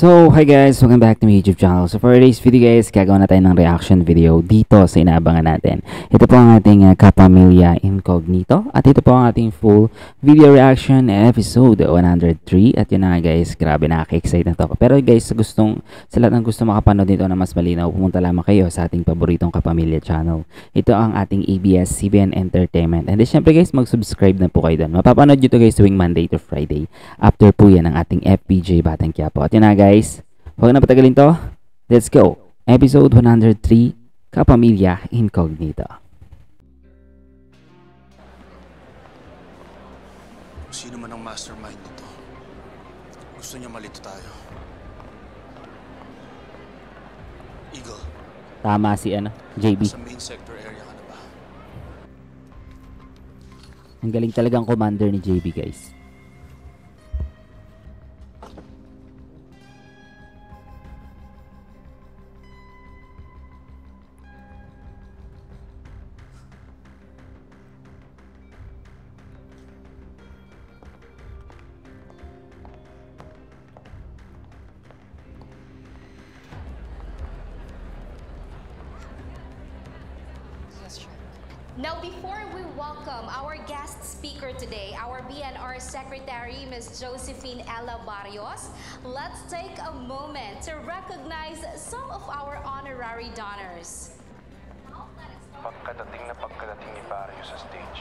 So, hi guys! Welcome back to my YouTube channel. So, for today's video guys, gagawa na tayo ng reaction video dito sa inaabangan natin. Ito po ang ating Kapamilya Incognito. At ito po ang ating full video reaction episode 103. At yun na guys, grabe nakaka-excite na to. Pero guys, sa lahat ng gusto makapanood nito na mas malinaw, pumunta lamang kayo sa ating paboritong Kapamilya channel. Ito ang ating ABS-CBN Entertainment. And then syempre guys, mag-subscribe na po kayo doon. Mapapanood nyo to guys tuwing Monday to Friday. After po yan ang ating FPJ Batang Quiapo. At yun na guys, huwag na patagalin to. Let's go. Episode 103, Kapamilya Incognito. Sino man ang mastermind nito, gusto niya malito tayo. Eagle. Tama si JB. Sa main sector area ka na ba? Ang galing talagang commander ni JB guys. Now, before we welcome our guest speaker today, our BNR Secretary, Ms. Josephine Ella Barrios, let's take a moment to recognize some of our honorary donors. Pagkadating ni Barrios sa stage.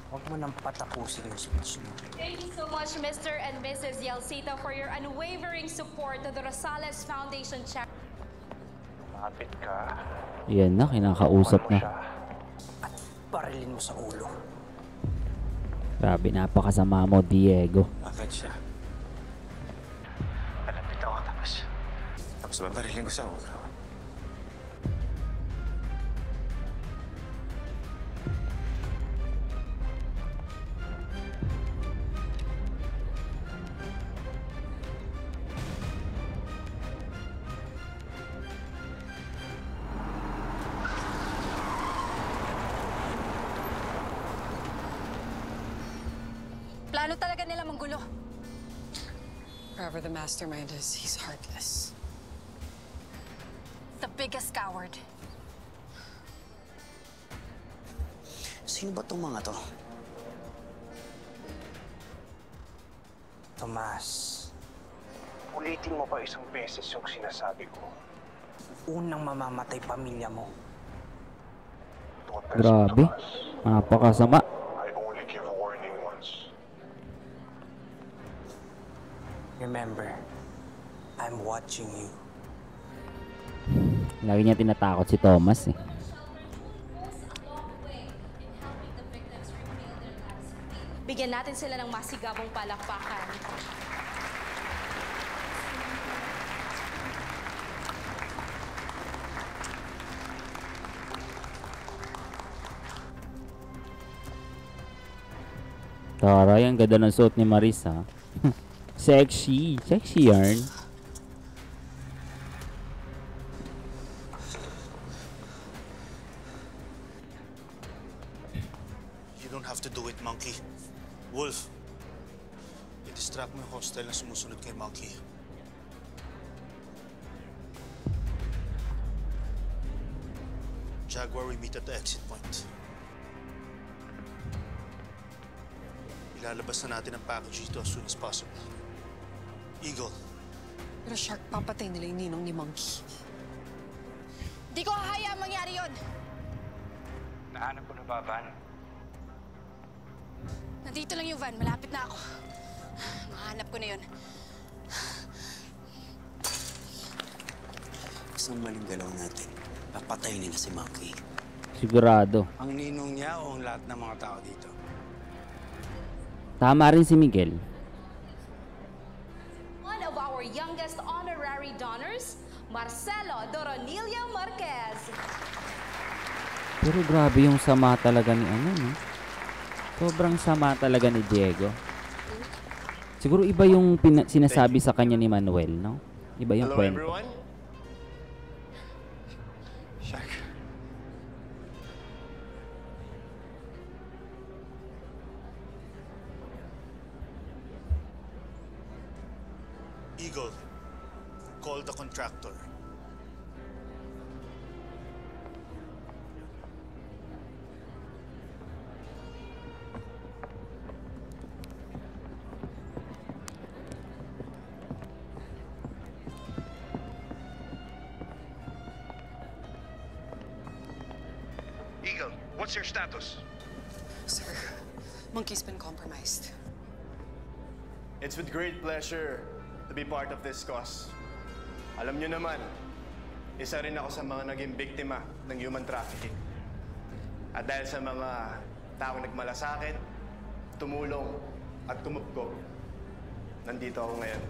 Huwag mo nang patapusin yung speech mo. Thank you so much, Mr. and Mrs. Yelcita, for your unwavering support to the Rosales Foundation charity. Mapit ka. Yan na, kinakausap na. At barilin mo sa ulo. Grabe, napakasama mo, Diego. Bakit siya? Malapit ako tapos babarilin ko sa ulo. Plano talaga nila manggulo. Wherever the mastermind is, he's heartless. The biggest coward. Sino ba itong mga to? Tomas, Ulitin mo pa isang beses yung sinasabi ko. unang mamamatay pamilya mo. Don't mess with Grabe, Tomas. napakasama. I only give warning once. Remember, I'm watching you. Lagi niya tinatakot si Thomas eh. Bigyan natin sila ng masigabong palakpakan. Taray, ang ganda ng suot ni Marisa. Sexy. Sexy yarn. You don't have to do it, Monkey. Wolf, i-distract mo yung hostile na sumusunod kay Monkey. Jaguar, we meet at the exit point. Ilalabas na natin ang package dito as soon as possible. Eagle. Pero Shark, papatay nila yung ninong ni Monkey. Di ko hahayaan mangyari yon. Nahanap ko na ba, Van? Nandito lang yung van. Malapit na ako. Mahanap ko na yun. Isang maling galaw natin. Papatay nila si Monkey. Sigurado. Ang ninong niya o ang lahat ng mga tao dito? Tama rin si Miguel. One of our youngest honorary donors, Marcelo Doronilio Marquez. Pero grabe yung sama talaga ni no? Sobrang sama talaga ni Diego. Siguro iba yung sinasabi sa kanya ni Manuel, no? Iba yung Hello, kwento. everyone. Shark. Eagle, call the contractor. Eagle, what's your status? Sir, Monkey's been compromised. It's with great pleasure to be part of this cause. Alam niyo naman, isa rin ako sa mga naging biktima ng human trafficking. At dahil sa mga taong nagmalasakit, tumulong at tumupkop, nandito ako ngayon.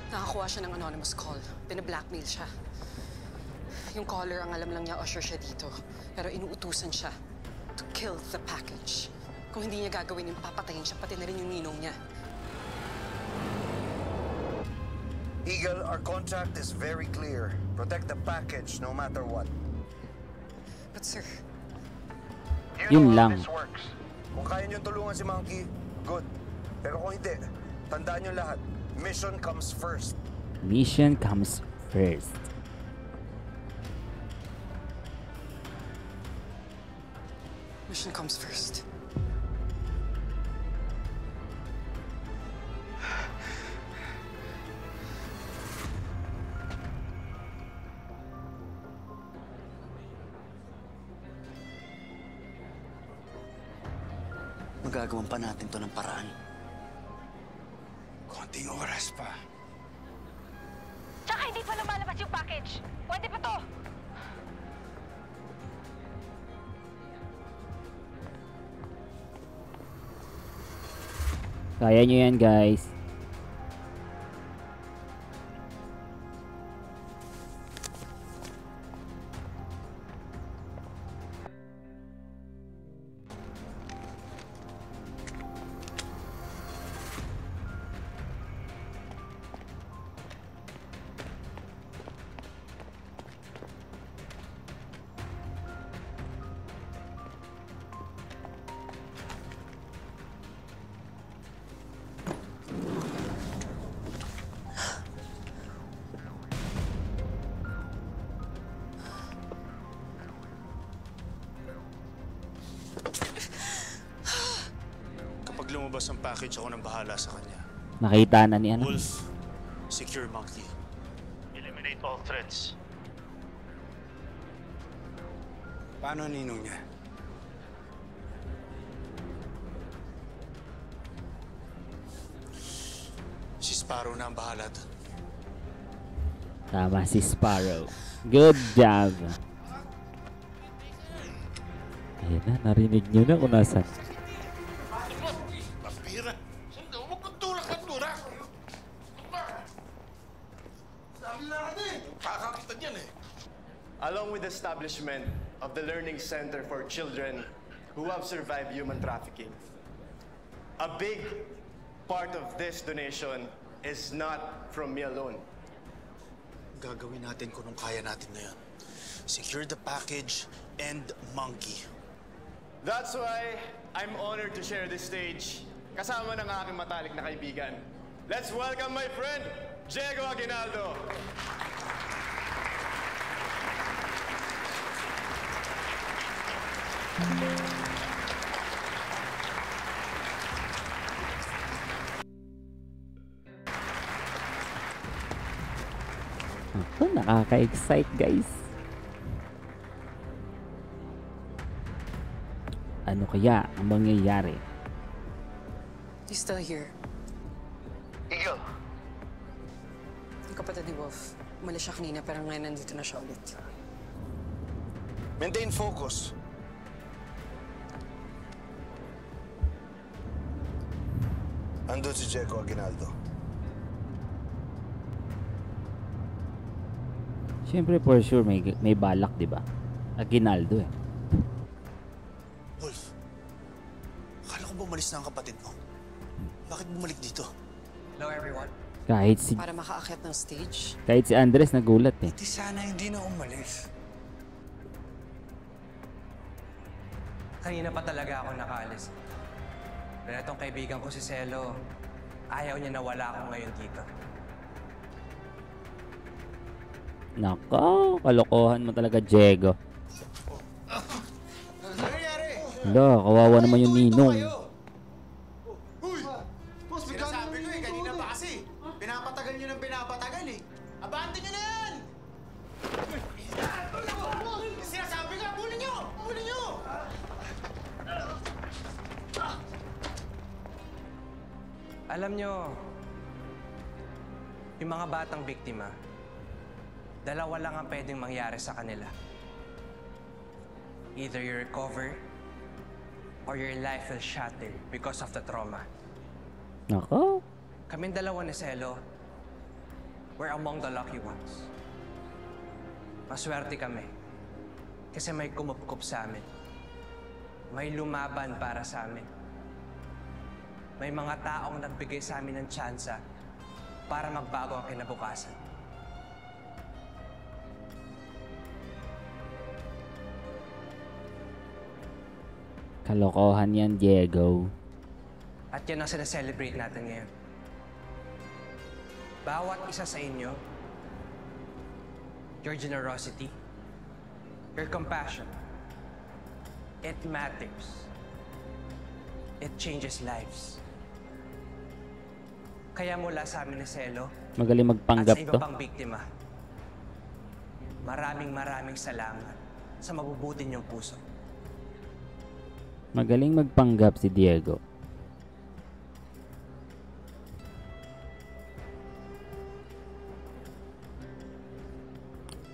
Nakakuha siya ng anonymous call. Pinablackmail siya. Yung caller, ang alam lang niya, usher siya dito. Pero inuutusan siya to kill the package. Kung hindi niya gagawin yun, papatayin siya, pati na rin yung ninong niya. Eagle, our contract is very clear. Protect the package no matter what. But sir, You Yun know lang. how this works. Kung kaya niyong tulungan si Monkey, good. Pero kung hindi, tandaan niyo lahat. Mission comes first. Mission comes first. mission comes first. Magagawan pa natin to ng paraan. Konting oras pa. Tsaka hindi pa lumalabas yung package. Pwede pa to. Kaya nyo yan, guys. Kapag lumabas ang package, ako nang bahala sa kanya. Nakita na ni ano. Wolf, secure Monkey. Eliminate all threats. Paano ang ninong niya? Si Sparrow na ang bahala doon. Tama si Sparrow. Good job. Ayun na, narinig nyo na kung nasan. Pira! Huwag kang tulak! Sabi na natin, kakakita niyan eh. Along with the establishment of the Learning Center for Children who have survived human trafficking, a big part of this donation is not from me alone. Gagawin natin kung anong kaya natin na yan. Secure the package and Monkey. That's why I'm honored to share this stage kasama ng aking matalik na kaibigan. Let's welcome my friend, Diego Aguinaldo. Ito, nakaka-excite, guys. Ano kaya ang mangyayari? He's still here. Eagle, Yung kapatid ni Wolf, umalis siya kanina pero ngayon nandito na siya ulit. maintain focus. Andun si Diego Aguinaldo. Siyempre, for sure, may balak, di ba? Aguinaldo eh. Wolf, akala ko bumalis na ang kapatid mo. Bakit bumalik dito? Hello, everyone. Kahit si Para makaakyat ng stage. Andres nagulat eh. Di sana hindi na umalis. Kanina pa talaga ako nakaalis. Pero itong kaibigan ko si Celo, ayaw niya na wala ako ngayon dito. Nako, kalokohan mo talaga, Diego. Ano nangyari? Hala, kawawa naman yung ninong. Uy! Sinasabi ko kanina pa kasi. Pinapatagal nyo ng pinapatagal eh. Abante nyo na yan! Sinasabi ko, bulin nyo! Bulin nyo! Alam nyo, yung mga batang biktima, dalawa lang ang pwedeng mangyari sa kanila. Either you recover or your life will shatter because of the trauma. Nako. Kaming dalawa ni Celo, we're among the lucky ones. Maswerte kami kasi may kumupkup sa amin. May lumaban para sa amin. May mga taong nagbigay sa amin ng tsansa para magbago ang kinabukasan. Kalokohan yan, Diego. At yan ang sinaselebrate natin ngayon. Bawat isa sa inyo, your generosity, your compassion, it matters. It changes lives. Kaya mula sa amin ni Celo, Magaling magpanggap at sa to. iba pang biktima, maraming salamat sa mabubuti niyong puso. Magaling magpanggap si Diego.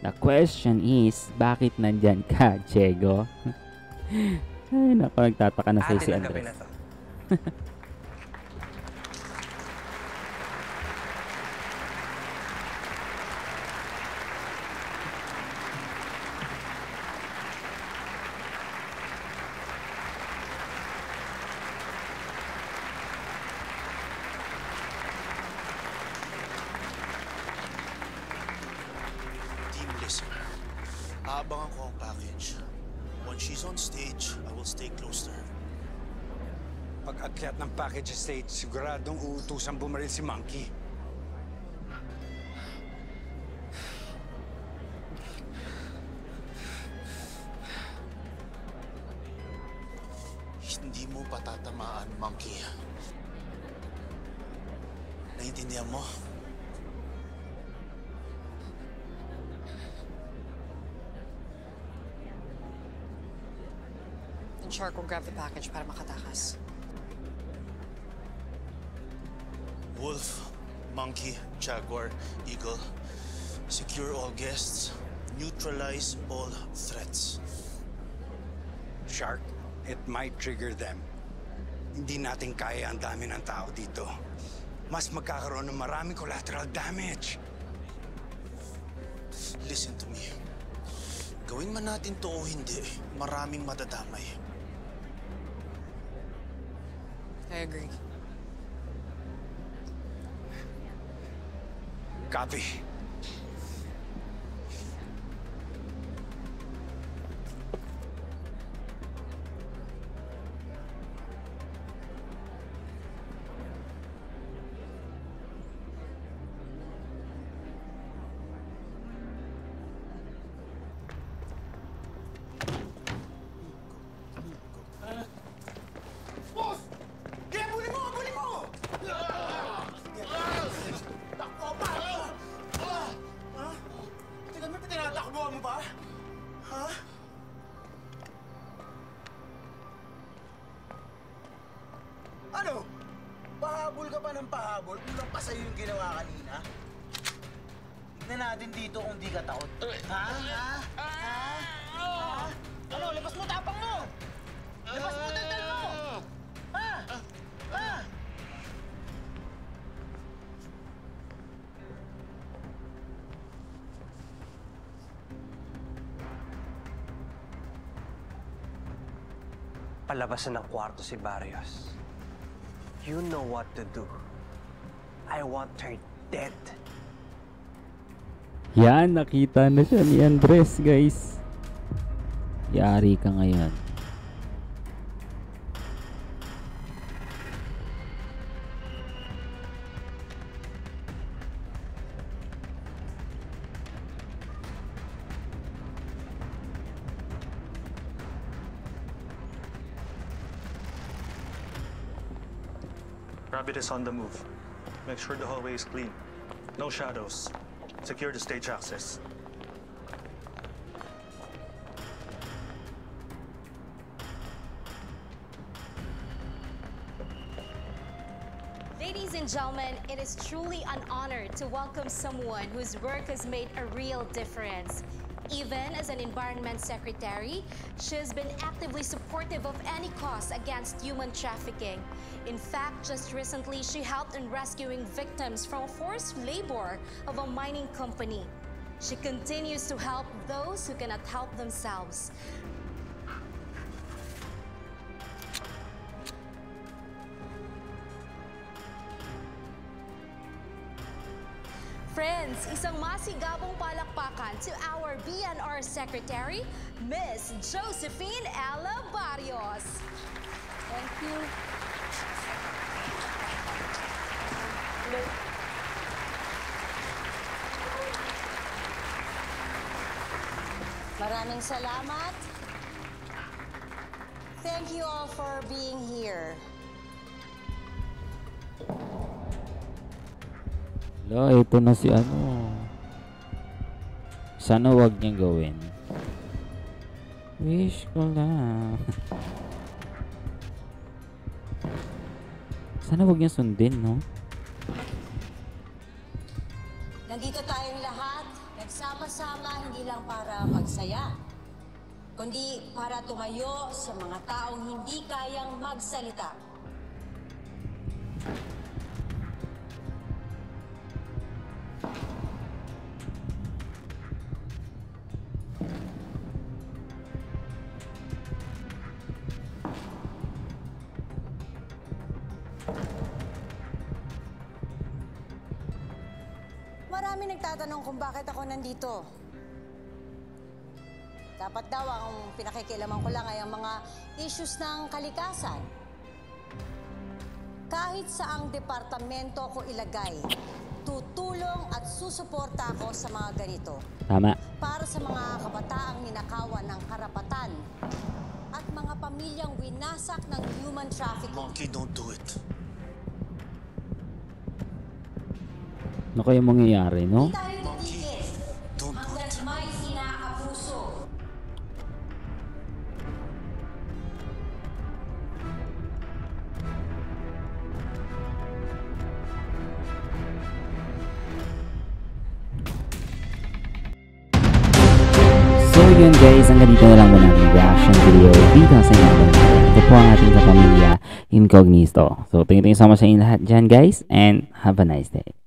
The question is, bakit nandyan ka, Diego? Ay, naku, nagtataka na si Atin ang gabi na Andres. to. Team, listen. Aabangan ko ang package. Once she's on stage, I will stay close to her. Pag-akyat ng package stage, siguradong uutusan bumaril si Monkey. Hindi mo patatamaan, Monkey. Naiintindihan mo? And Shark will grab the package para makatakas. Wolf, Monkey, Jaguar, Eagle. Secure all guests. Neutralize all threats. Shark, it might trigger them. Hindi natin kaya ang dami ng tao dito. Mas magkakaroon ng maraming collateral damage. Listen to me. Gawin man natin to o hindi, maraming madadamay. I agree. Copy. Boss! Kaya bulin mo! Bulin mo! Takbo pa! Ha? Tingnan mo, tinatakbo mo ba? Ha? Ano? Pahabol ka pa ng pahabol? Kulang pa sa'yo yung ginawa kanina? Tignan natin dito kung di ka takot. Ha? Ha? Ha? Ha? Ano? Labas mo tapang mo! Labas mo daldal mo! Ha? Ha? Palabasan ng kwarto si Barrios. You know what to do. I want her dead. Yan, nakita na siya ni Andres, guys. Yari ka ngayon. Rabbit is on the move. Make sure the hallway is clean. No shadows. Secure the stage access. Ladies and gentlemen, it is truly an honor to welcome someone whose work has made a real difference. Even as an environment secretary, she has been actively supportive of any cause against human trafficking. In fact, just recently, she helped in rescuing victims from forced labor of a mining company. She continues to help those who cannot help themselves. Friends, isang masigabong palakpakan to our BNR Secretary, Ms. Josephine Ella Barrios. Thank you. Maraming salamat. Thank you all for being here. Hello, ito na si ano. Sana wag niyang gawin. Wish ko lang. Sana wag niya sundin, no? Nandito tayong lahat, nagsama-sama hindi lang para magsaya, kundi para tumayo sa mga taong hindi kayang magsalita. Marami nagtatanong kung bakit ako nandito. Dapat daw ang pinakikialaman ko lang ay ang mga issues ng kalikasan. Kahit saang departamento ko ilagay, tutulong at susuporta ako sa mga ganito. Tama. Para sa mga kabataang ninakawan ng karapatan at mga pamilyang winasak ng human trafficking. Monkey, don't do it. Ano kaya mangyayari, no? Hindi tayo titigil hanggat may inaabuso. So yun guys, hanggang dito na lang muna ang reaction video dito sa inabang natin. Ito po ang ating kapamilya Incognito. So thank you so much sa inyo lahat dyan guys, and have a nice day.